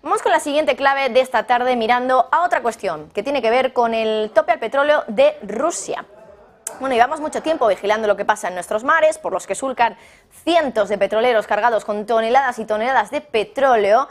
Vamos con la siguiente clave de esta tarde mirando a otra cuestión que tiene que ver con el tope al petróleo de Rusia. Bueno, llevamos mucho tiempo vigilando lo que pasa en nuestros mares, por los que surcan cientos de petroleros cargados con toneladas y toneladas de petróleo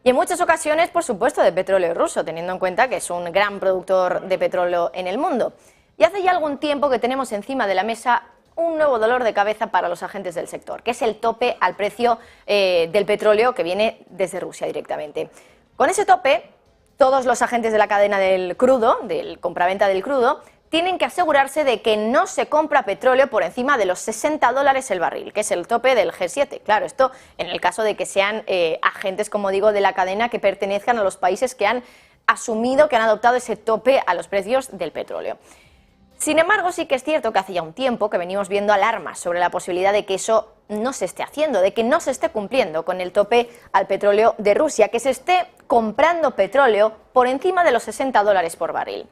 y en muchas ocasiones, por supuesto, de petróleo ruso, teniendo en cuenta que es un gran productor de petróleo en el mundo. Y hace ya algún tiempo que tenemos encima de la mesa un nuevo dolor de cabeza para los agentes del sector, que es el tope al precio del petróleo que viene desde Rusia directamente. Con ese tope, todos los agentes de la cadena del crudo, del compraventa del crudo, tienen que asegurarse de que no se compra petróleo por encima de los $60 el barril, que es el tope del G7. Claro, esto en el caso de que sean agentes, como digo, de la cadena que pertenezcan a los países que han asumido, que han adoptado ese tope a los precios del petróleo. Sin embargo, sí que es cierto que hace ya un tiempo que venimos viendo alarmas sobre la posibilidad de que eso no se esté haciendo, de que no se esté cumpliendo con el tope al petróleo de Rusia, que se esté comprando petróleo por encima de los $60 por barril.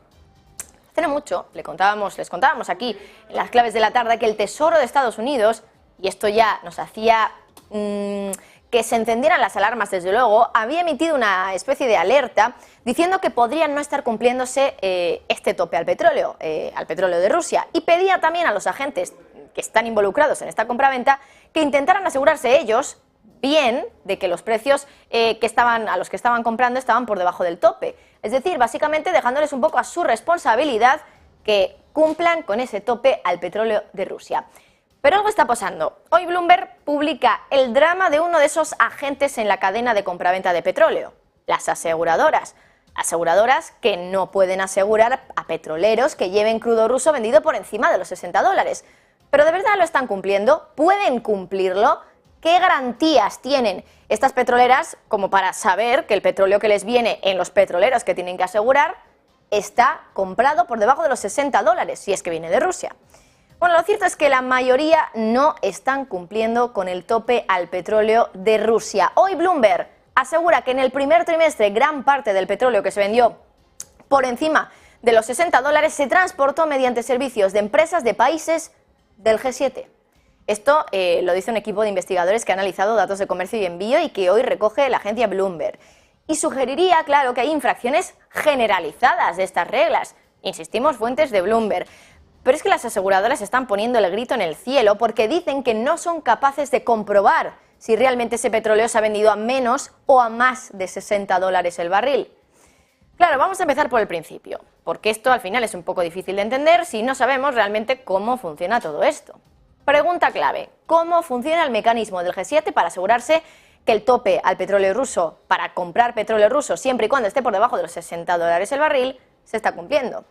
Hace no mucho les contábamos aquí en las claves de la tarde que el Tesoro de Estados Unidos, y esto ya nos hacía que se encendieran las alarmas desde luego, había emitido una especie de alerta diciendo que podrían no estar cumpliéndose este tope al petróleo de Rusia, y pedía también a los agentes que están involucrados en esta compraventa que intentaran asegurarse ellos bien de que los precios a los que estaban comprando estaban por debajo del tope. Es decir, básicamente dejándoles un poco a su responsabilidad que cumplan con ese tope al petróleo de Rusia. Pero algo está pasando. Hoy Bloomberg publica el drama de uno de esos agentes en la cadena de compraventa de petróleo, las aseguradoras. Aseguradoras que no pueden asegurar a petroleros que lleven crudo ruso vendido por encima de los $60. ¿Pero de verdad lo están cumpliendo? ¿Pueden cumplirlo? ¿Qué garantías tienen estas petroleras como para saber que el petróleo que les viene en los petroleros que tienen que asegurar está comprado por debajo de los $60, si es que viene de Rusia? Bueno, lo cierto es que la mayoría no están cumpliendo con el tope al petróleo de Rusia. Hoy Bloomberg asegura que en el primer trimestre gran parte del petróleo que se vendió por encima de los $60 se transportó mediante servicios de empresas de países del G7. Esto lo dice un equipo de investigadores que ha analizado datos de comercio y envío y que hoy recoge la agencia Bloomberg. Y sugeriría, claro, que hay infracciones generalizadas de estas reglas. Insistimos, fuentes de Bloomberg. Pero es que las aseguradoras están poniendo el grito en el cielo porque dicen que no son capaces de comprobar si realmente ese petróleo se ha vendido a menos o a más de $60 el barril. Claro, vamos a empezar por el principio, porque esto al final es un poco difícil de entender si no sabemos realmente cómo funciona todo esto. Pregunta clave: ¿cómo funciona el mecanismo del G7 para asegurarse que el tope al petróleo ruso, para comprar petróleo ruso siempre y cuando esté por debajo de los $60 el barril, se está cumpliendo?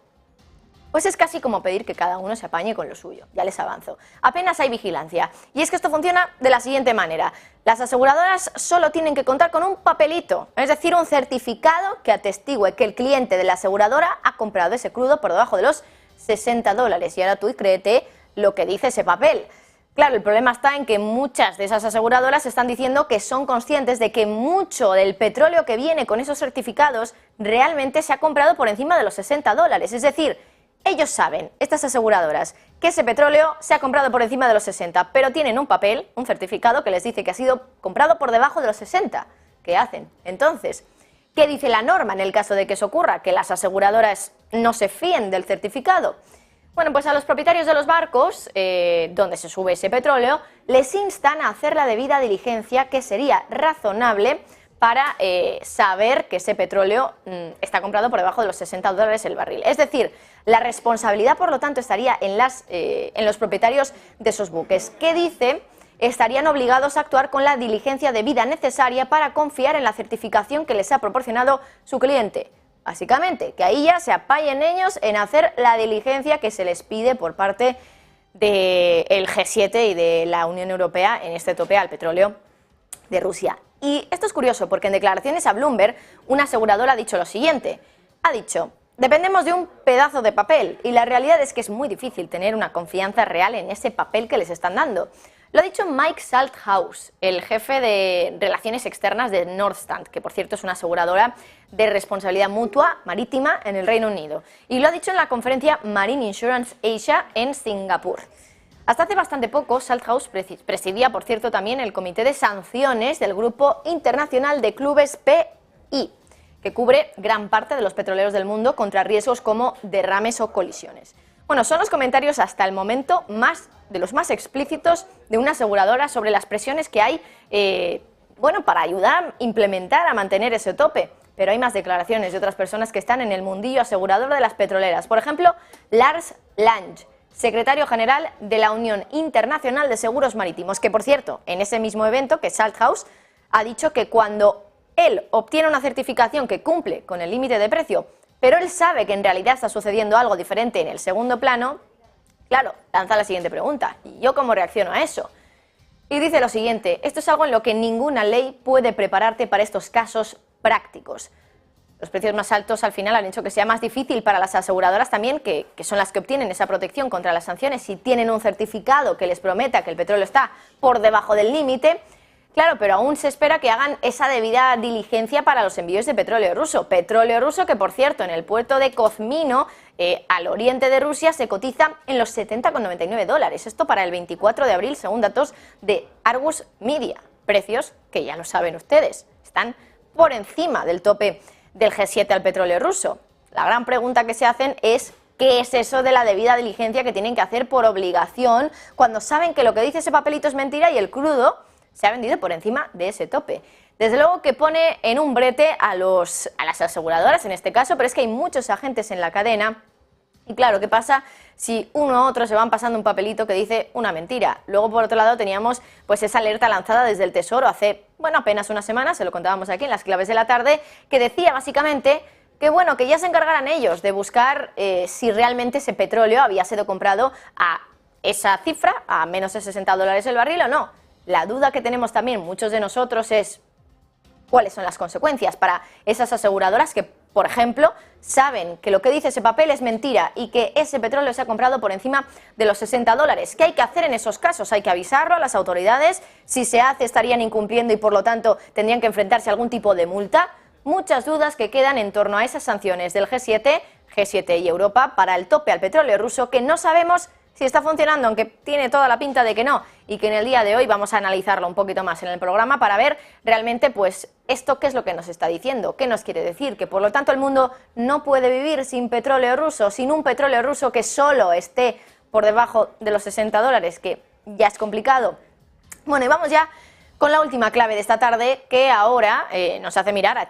Pues es casi como pedir que cada uno se apañe con lo suyo, ya les avanzo. Apenas hay vigilancia. Y es que esto funciona de la siguiente manera. Las aseguradoras solo tienen que contar con un papelito, es decir, un certificado que atestigue que el cliente de la aseguradora ha comprado ese crudo por debajo de los $60. Y ahora tú créete lo que dice ese papel. Claro, el problema está en que muchas de esas aseguradoras están diciendo que son conscientes de que mucho del petróleo que viene con esos certificados realmente se ha comprado por encima de los $60. Es decir, ellos saben, estas aseguradoras, que ese petróleo se ha comprado por encima de los 60, pero tienen un papel, un certificado que les dice que ha sido comprado por debajo de los 60. ¿Qué hacen? Entonces, ¿qué dice la norma en el caso de que eso ocurra? Que las aseguradoras no se fíen del certificado. Bueno, pues a los propietarios de los barcos, donde se sube ese petróleo, les instan a hacer la debida diligencia que sería razonable para saber que ese petróleo está comprado por debajo de los $60 el barril. Es decir, la responsabilidad, por lo tanto, estaría en los propietarios de esos buques. ¿Qué dice? Estarían obligados a actuar con la diligencia debida necesaria para confiar en la certificación que les ha proporcionado su cliente. Básicamente, que ahí ya se apañen ellos en hacer la diligencia que se les pide por parte del G7 y de la Unión Europea en este tope al petróleo de Rusia. Y esto es curioso porque en declaraciones a Bloomberg una aseguradora ha dicho lo siguiente. Ha dicho: dependemos de un pedazo de papel y la realidad es que es muy difícil tener una confianza real en ese papel que les están dando. Lo ha dicho Mike Salthouse, el jefe de Relaciones Externas de Northstand, que por cierto es una aseguradora de responsabilidad mutua marítima en el Reino Unido. Y lo ha dicho en la conferencia Marine Insurance Asia en Singapur. Hasta hace bastante poco, Salthaus presidía, por cierto, también el Comité de Sanciones del Grupo Internacional de Clubes PI, que cubre gran parte de los petroleros del mundo contra riesgos como derrames o colisiones. Bueno, son los comentarios hasta el momento de los más explícitos de una aseguradora sobre las presiones que hay para ayudar a implementar, a mantener ese tope. Pero hay más declaraciones de otras personas que están en el mundillo asegurador de las petroleras. Por ejemplo, Lars Lange, secretario general de la Unión Internacional de Seguros Marítimos, que por cierto, en ese mismo evento que Salthaus ha dicho que cuando él obtiene una certificación que cumple con el límite de precio, pero él sabe que en realidad está sucediendo algo diferente en el segundo plano, claro, lanza la siguiente pregunta: ¿y yo cómo reacciono a eso? Y dice lo siguiente: esto es algo en lo que ninguna ley puede prepararte para estos casos prácticos. Los precios más altos al final han hecho que sea más difícil para las aseguradoras también, que son las que obtienen esa protección contra las sanciones, si tienen un certificado que les prometa que el petróleo está por debajo del límite. Claro, pero aún se espera que hagan esa debida diligencia para los envíos de petróleo ruso. Petróleo ruso que, por cierto, en el puerto de Kozmino, al oriente de Rusia, se cotiza en los $70,99. Esto para el 24 de abril, según datos de Argus Media. Precios que ya lo saben ustedes, están por encima del tope del G7 al petróleo ruso. La gran pregunta que se hacen es: ¿qué es eso de la debida diligencia que tienen que hacer por obligación cuando saben que lo que dice ese papelito es mentira y el crudo se ha vendido por encima de ese tope? Desde luego que pone en un brete a las aseguradoras en este caso, pero es que hay muchos agentes en la cadena. Y claro, ¿qué pasa si uno u otro se van pasando un papelito que dice una mentira? Luego, por otro lado, teníamos pues esa alerta lanzada desde el Tesoro hace, apenas una semana, se lo contábamos aquí en las claves de la tarde, que decía básicamente que ya se encargaran ellos de buscar si realmente ese petróleo había sido comprado a esa cifra, a menos de $60 el barril o no. La duda que tenemos también muchos de nosotros es: ¿cuáles son las consecuencias para esas aseguradoras que, por ejemplo, saben que lo que dice ese papel es mentira y que ese petróleo se ha comprado por encima de los $60? ¿Qué hay que hacer en esos casos? ¿Hay que avisarlo a las autoridades? Si se hace, estarían incumpliendo y por lo tanto tendrían que enfrentarse a algún tipo de multa. Muchas dudas que quedan en torno a esas sanciones del G7 y Europa para el tope al petróleo ruso, que no sabemos si está funcionando, aunque tiene toda la pinta de que no, y que en el día de hoy vamos a analizarlo un poquito más en el programa para ver realmente pues esto qué es lo que nos está diciendo, qué nos quiere decir, que por lo tanto el mundo no puede vivir sin petróleo ruso, sin un petróleo ruso que solo esté por debajo de los $60, que ya es complicado. Bueno, y vamos ya con la última clave de esta tarde, que ahora nos hace mirar a